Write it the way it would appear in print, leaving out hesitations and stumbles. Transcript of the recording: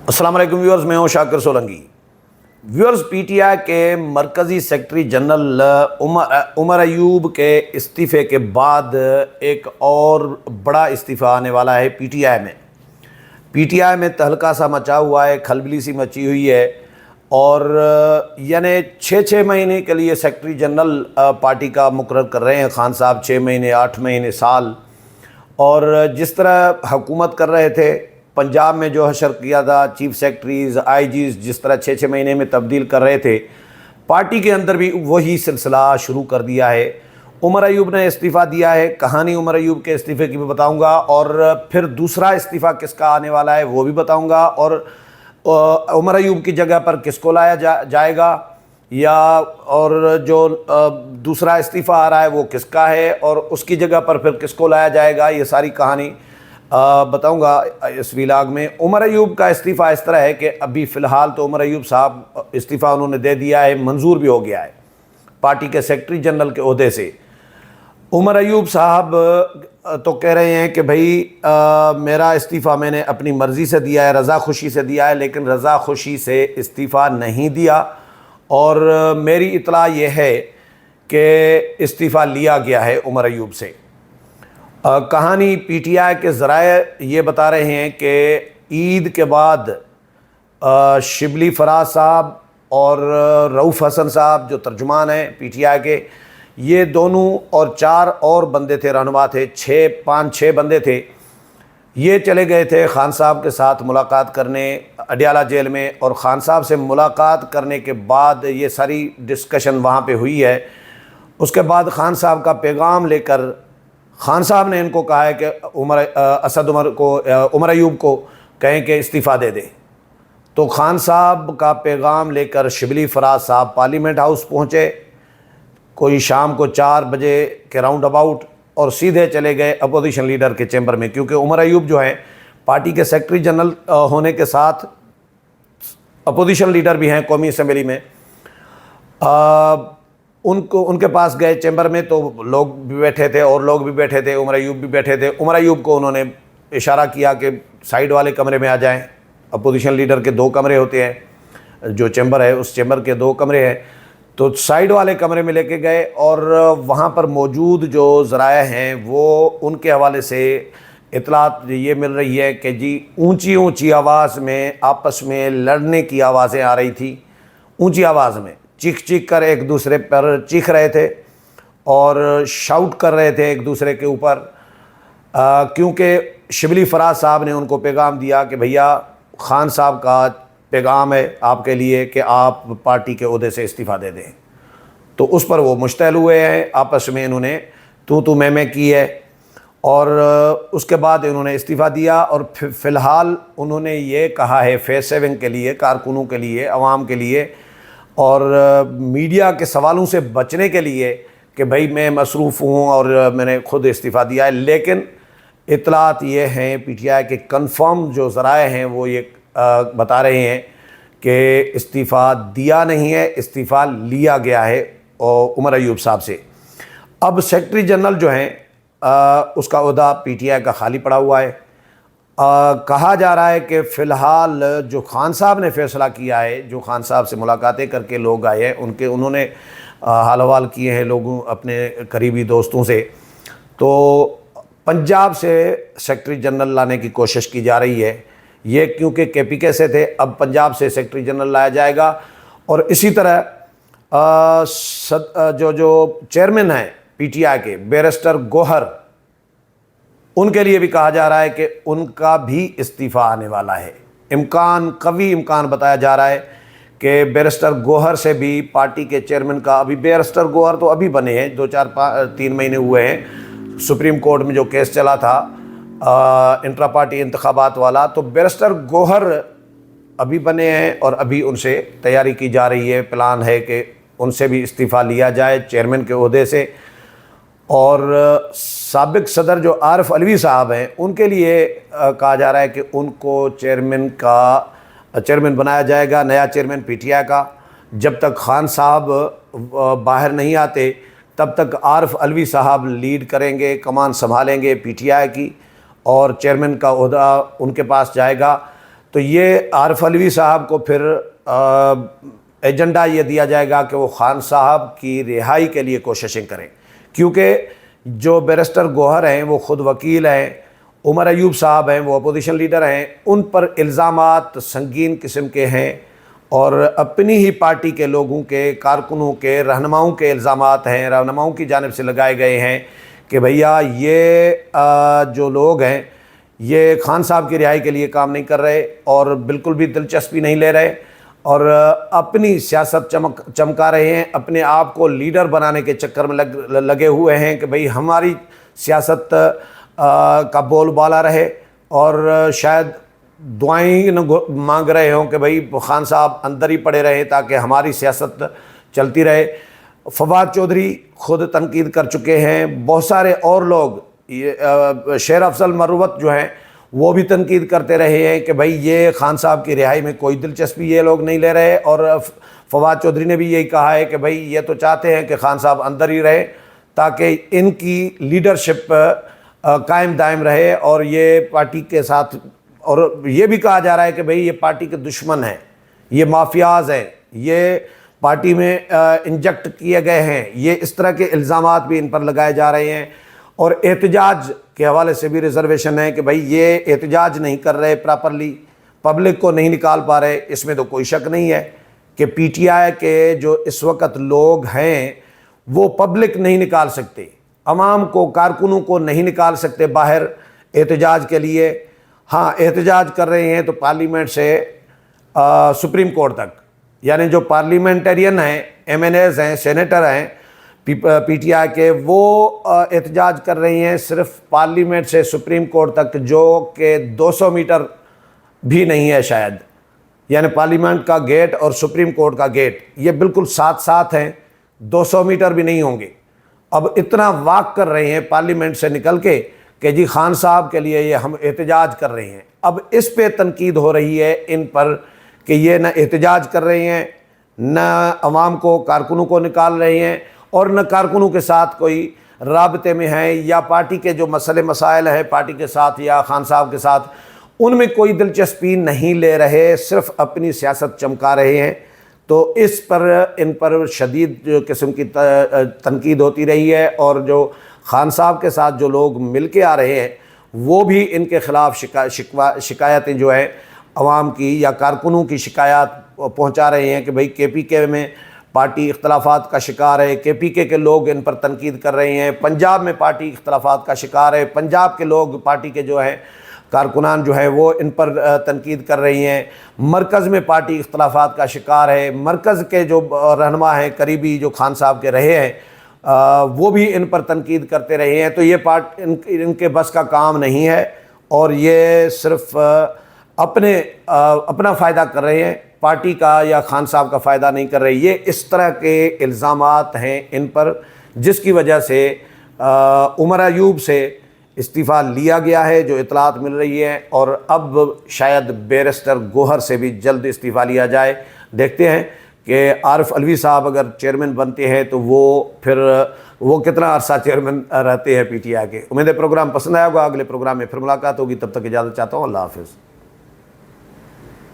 السلام علیکم ویورز، میں ہوں Shakir Solangi. Viewers, P T I کے مرکزی سیکرٹری جنرل عمر ایوب کے استعفے کے بعد ایک اور بڑا استعفیٰ آنے والا ہے پی ٹی آئی میں۔ پی ٹی آئی میں تہلکہ سا مچا ہوا ہے، کھلبلی سی مچی ہوئی ہے، اور یعنی 6 مہینے کے لیے سیکرٹری جنرل پارٹی کا مقرر کر رہے ہیں خان صاحب، 6 مہینے، 8 مہینے، سال۔ اور جس طرح حکومت کر رہے تھے، پنجاب میں جو حشر کیا تھا، چیف سیکرٹریز، آئی جیز جس طرح 6 مہینے میں تبدیل کر رہے تھے، پارٹی کے اندر بھی وہی سلسلہ شروع کر دیا ہے۔ عمر ایوب نے استعفیٰ دیا ہے، کہانی عمر ایوب کے استعفے کی بھی بتاؤں گا، اور پھر دوسرا استعفیٰ کس کا آنے والا ہے وہ بھی بتاؤں گا، اور عمر ایوب کی جگہ پر کس کو لایا جائے گا، یا اور جو دوسرا استعفیٰ آ رہا ہے وہ کس کا ہے، اور اس کی جگہ پر پھر کس کو لایا جائے گا، یہ ساری کہانی بتاؤں گا اس ویلاگ میں۔ عمر ایوب کا استعفیٰ اس طرح ہے کہ ابھی فی الحال تو عمر ایوب صاحب استعفیٰ انہوں نے دے دیا ہے، منظور بھی ہو گیا ہے پارٹی کے سیکرٹری جنرل کے عہدے سے۔ عمر ایوب صاحب تو کہہ رہے ہیں کہ بھائی میرا استعفیٰ میں نے اپنی مرضی سے دیا ہے، رضا خوشی سے دیا ہے، لیکن رضا خوشی سے استعفیٰ نہیں دیا، اور میری اطلاع یہ ہے کہ استعفیٰ لیا گیا ہے عمر ایوب سے۔ کہانی پی ٹی آئی کے ذرائع یہ بتا رہے ہیں کہ عید کے بعد شبلی فراز صاحب اور رؤوف حسن صاحب جو ترجمان ہیں پی ٹی آئی کے، یہ دونوں اور 4 اور بندے تھے، رہنما تھے، 5-6 بندے تھے، یہ چلے گئے تھے خان صاحب کے ساتھ ملاقات کرنے اڈیالہ جیل میں، اور خان صاحب سے ملاقات کرنے کے بعد یہ ساری ڈسکشن وہاں پہ ہوئی ہے۔ اس کے بعد خان صاحب کا پیغام لے کر خان صاحب نے ان کو کہا ہے کہ عمر ایوب کو کہیں کہ استعفیٰ دے دے۔ تو خان صاحب کا پیغام لے کر شبلی فراز صاحب پارلیمنٹ ہاؤس پہنچے کوئی شام کو 4 بجے کے راؤنڈ اباؤٹ، اور سیدھے چلے گئے اپوزیشن لیڈر کے چیمبر میں، کیونکہ عمر ایوب جو ہیں پارٹی کے سیکرٹری جنرل ہونے کے ساتھ اپوزیشن لیڈر بھی ہیں قومی اسمبلی میں۔ ان کے پاس گئے چیمبر میں، تو لوگ بھی بیٹھے تھے اور لوگ بھی بیٹھے تھے، عمر ایوب بھی بیٹھے تھے۔ عمر ایوب کو انہوں نے اشارہ کیا کہ سائیڈ والے کمرے میں آ جائیں۔ اپوزیشن لیڈر کے 2 کمرے ہوتے ہیں، جو چیمبر ہے اس چیمبر کے 2 کمرے ہیں، تو سائیڈ والے کمرے میں لے کے گئے، اور وہاں پر موجود جو ذرائع ہیں وہ ان کے حوالے سے اطلاعات یہ مل رہی ہے کہ جی اونچی آواز میں آپس میں لڑنے کی آوازیں آ رہی تھی، اونچی آواز میں چیخ کر ایک دوسرے پر چیخ رہے تھے اور شاؤٹ کر رہے تھے ایک دوسرے کے اوپر، کیونکہ شبلی فراز صاحب نے ان کو پیغام دیا کہ بھیا خان صاحب کا پیغام ہے آپ کے لیے کہ آپ پارٹی کے عہدے سے استعفیٰ دے دیں۔ تو اس پر وہ مشتعل ہوئے ہیں، آپس میں انہوں نے تو میں کی ہے، اور اس کے بعد انہوں نے استعفیٰ دیا، اور فی الحال انہوں نے یہ کہا ہے فیس سیونگ کے لیے، کارکنوں کے لیے، عوام کے لیے، اور میڈیا کے سوالوں سے بچنے کے لیے کہ بھائی میں مصروف ہوں اور میں نے خود استعفیٰ دیا ہے، لیکن اطلاعات یہ ہیں پی ٹی آئی کے کنفرم جو ذرائع ہیں وہ یہ بتا رہے ہیں کہ استعفیٰ دیا نہیں ہے، استعفیٰ لیا گیا ہے عمر ایوب صاحب سے۔ اب سیکرٹری جنرل جو ہیں اس کا عہدہ پی ٹی آئی کا خالی پڑا ہوا ہے۔ کہا جا رہا ہے کہ فی الحال جو خان صاحب نے فیصلہ کیا ہے، جو خان صاحب سے ملاقاتیں کر کے لوگ آئے ہیں انہوں نے حال حوال کیے ہیں لوگوں اپنے قریبی دوستوں سے، تو پنجاب سے سیکرٹری جنرل لانے کی کوشش کی جا رہی ہے۔ یہ کیونکہ کے پی کے سے تھے، اب پنجاب سے سیکرٹری جنرل لایا جائے گا، اور اسی طرح جو چیئرمین ہیں پی ٹی آئی کے بیرسٹر گوہر، ان کے لیے بھی کہا جا رہا ہے کہ ان کا بھی استعفیٰ آنے والا ہے۔ قوی امکان بتایا جا رہا ہے کہ بیرسٹر گوہر سے بھی پارٹی کے چیئرمین کا، ابھی بیرسٹر گوہر تو ابھی بنے ہیں، 3 مہینے ہوئے ہیں، سپریم کورٹ میں جو کیس چلا تھا انٹرا پارٹی انتخابات والا، تو بیرسٹر گوہر ابھی بنے ہیں، اور ابھی ان سے تیاری کی جا رہی ہے، پلان ہے کہ ان سے بھی استعفیٰ لیا جائے چیئرمین کے عہدے سے۔ اور سابق صدر جو عارف علوی صاحب ہیں ان کے لیے کہا جا رہا ہے کہ ان کو چیئرمین بنایا جائے گا، نیا چیئرمین پی ٹی آئی کا۔ جب تک خان صاحب باہر نہیں آتے تب تک عارف علوی صاحب لیڈ کریں گے، کمان سنبھالیں گے پی ٹی آئی کی، اور چیئرمین کا عہدہ ان کے پاس جائے گا۔ تو یہ عارف علوی صاحب کو پھر ایجنڈا یہ دیا جائے گا کہ وہ خان صاحب کی رہائی کے لیے کوششیں کریں، کیونکہ جو بیرسٹر گوہر ہیں وہ خود وکیل ہیں، عمر ایوب صاحب ہیں وہ اپوزیشن لیڈر ہیں، ان پر الزامات سنگین قسم کے ہیں اور اپنی ہی پارٹی کے لوگوں کے، کارکنوں کے، رہنماؤں کے الزامات ہیں، رہنماؤں کی جانب سے لگائے گئے ہیں کہ بھیا یہ جو لوگ ہیں یہ خان صاحب کی رہائی کے لیے کام نہیں کر رہے اور بالکل بھی دلچسپی نہیں لے رہے اور اپنی سیاست چمکا رہے ہیں، اپنے آپ کو لیڈر بنانے کے چکر میں لگے ہوئے ہیں کہ بھئی ہماری سیاست کا بول بالا رہے، اور شاید دعائیں مانگ رہے ہوں کہ بھئی خان صاحب اندر ہی پڑے رہے تاکہ ہماری سیاست چلتی رہے۔ فواد چودھری خود تنقید کر چکے ہیں، بہت سارے اور لوگ، شیر افضل مروت جو ہیں وہ بھی تنقید کرتے رہے ہیں کہ بھئی یہ خان صاحب کی رہائی میں کوئی دلچسپی یہ لوگ نہیں لے رہے، اور فواد چودھری نے بھی یہی کہا ہے کہ بھئی یہ تو چاہتے ہیں کہ خان صاحب اندر ہی رہے تاکہ ان کی لیڈرشپ قائم دائم رہے، اور یہ پارٹی کے ساتھ، اور یہ بھی کہا جا رہا ہے کہ بھئی یہ پارٹی کے دشمن ہیں، یہ مافیاز ہیں، یہ پارٹی میں انجیکٹ کیے گئے ہیں، یہ اس طرح کے الزامات بھی ان پر لگائے جا رہے ہیں۔ اور احتجاج کے حوالے سے بھی ریزرویشن ہے کہ بھئی یہ احتجاج نہیں کر رہے پراپرلی، پبلک کو نہیں نکال پا رہے۔ اس میں تو کوئی شک نہیں ہے کہ پی ٹی آئی کے جو اس وقت لوگ ہیں وہ پبلک نہیں نکال سکتے، عوام کو، کارکنوں کو نہیں نکال سکتے باہر احتجاج کے لیے۔ ہاں احتجاج کر رہے ہیں تو پارلیمنٹ سے سپریم کورٹ تک، یعنی جو پارلیمنٹرین ہیں، ایم این ایز ہیں، سینیٹر ہیں پی ٹی آئی کے، وہ احتجاج کر رہی ہیں صرف پارلیمنٹ سے سپریم کورٹ تک، جو کہ 200 میٹر بھی نہیں ہے شاید، یعنی پارلیمنٹ کا گیٹ اور سپریم کورٹ کا گیٹ یہ بالکل ساتھ ساتھ ہیں، 200 میٹر بھی نہیں ہوں گے۔ اب اتنا واک کر رہے ہیں پارلیمنٹ سے نکل کے کہ جی خان صاحب کے لیے یہ ہم احتجاج کر رہے ہیں۔ اب اس پہ تنقید ہو رہی ہے ان پر کہ یہ نہ احتجاج کر رہے ہیں، نہ عوام کو، کارکنوں کو نکال رہے ہیں، اور نہ کارکنوں کے ساتھ کوئی رابطے میں ہیں، یا پارٹی کے جو مسائل ہیں پارٹی کے ساتھ یا خان صاحب کے ساتھ ان میں کوئی دلچسپی نہیں لے رہے، صرف اپنی سیاست چمکا رہے ہیں۔ تو اس پر ان پر شدید قسم کی تنقید ہوتی رہی ہے، اور جو خان صاحب کے ساتھ جو لوگ مل کے آ رہے ہیں وہ بھی ان کے خلاف شکایتیں جو ہیں عوام کی یا کارکنوں کی شکایات پہنچا رہے ہیں کہ بھئی کے پی کے میں پارٹی اختلافات کا شکار ہے، کے پی کے لوگ ان پر تنقید کر رہے ہیں، پنجاب میں پارٹی اختلافات کا شکار ہے، پنجاب کے لوگ، پارٹی کے جو ہیں کارکنان جو ہیں وہ ان پر تنقید کر رہی ہیں، مرکز میں پارٹی اختلافات کا شکار ہے، مرکز کے جو رہنما ہیں قریبی جو خان صاحب کے رہے ہیں وہ بھی ان پر تنقید کرتے رہے ہیں۔ تو یہ ان کے بس کا کام نہیں ہے، اور یہ صرف اپنا فائدہ کر رہے ہیں، پارٹی کا یا خان صاحب کا فائدہ نہیں کر رہے۔ یہ اس طرح کے الزامات ہیں ان پر، جس کی وجہ سے عمر ایوب سے استعفیٰ لیا گیا ہے جو اطلاعات مل رہی ہے، اور اب شاید بیرسٹر گوہر سے بھی جلد استعفیٰ لیا جائے۔ دیکھتے ہیں کہ عارف علوی صاحب اگر چیئرمین بنتے ہیں تو وہ کتنا عرصہ چیئرمین رہتے ہیں پی ٹی آئی کے۔ امید ہے پروگرام پسند آیا ہوگا، اگلے پروگرام میں پھر ملاقات ہوگی، تب تک اجازت چاہتا ہوں، اللہ حافظ۔